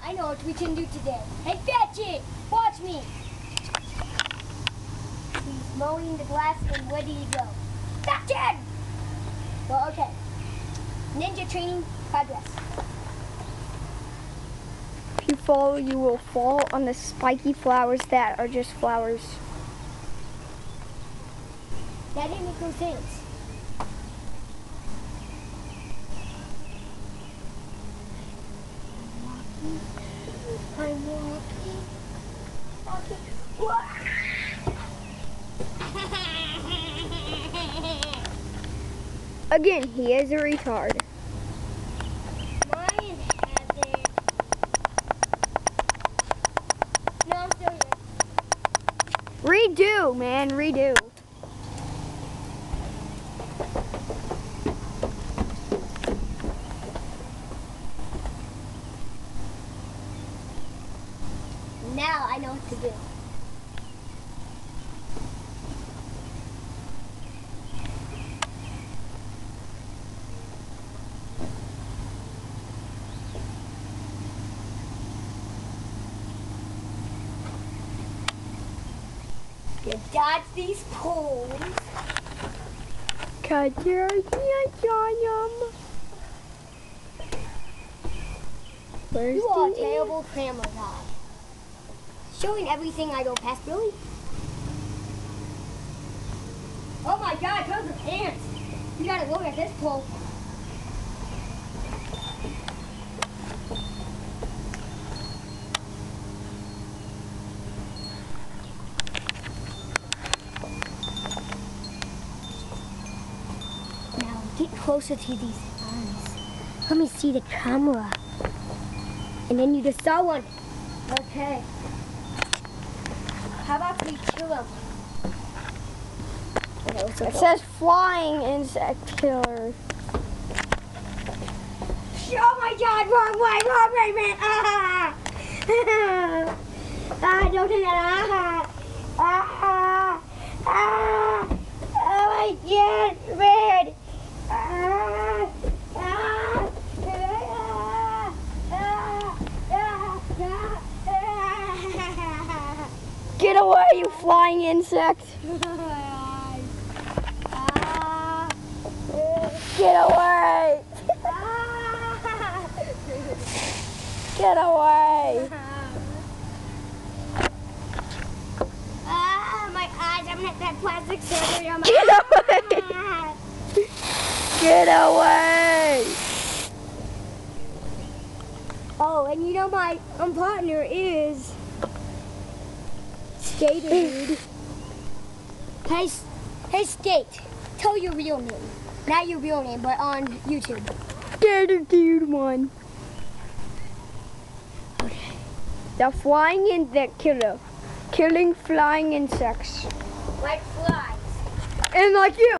I know what we can do today. Hey, fetch it! Watch me! He's mowing the grass, and where did he go? Fetch it! Well, okay. Ninja training progress. If you fall, you will fall on the spiky flowers that are just flowers. That didn't make no sense. I'm walking. Again, he is a retard. Mine hasn't. No, I'm still here. Redo, man, redo. Now I know what to do. You dodge these poles. Where's You are a the terrible camera guy. Showing everything I go past, really? Oh my God, those are ants. You gotta look at this pole. Now get closer to these eyes. Let me see the camera. And then you just saw one. Okay. How about we kill him? Okay, It says flying insect killer. Oh my God! Wrong way, man! Ah! Ah! Don't do that! Ah! Ah! Ah! Oh my God! Red! Ah! Ah! Ah! Ah! Ah! Ah! Get away, you flying insect! Get away! Get away! Ah, my eyes! I'm gonna have that plastic surgery on my Get away! eyes. Get away! Oh, and you know my partner is Skater Dude. Hey, Skate. Tell your real name. Not your real name, but on YouTube. Skater Dude one. Okay. The flying insect killer. Killing flying insects. Like flies. And like you.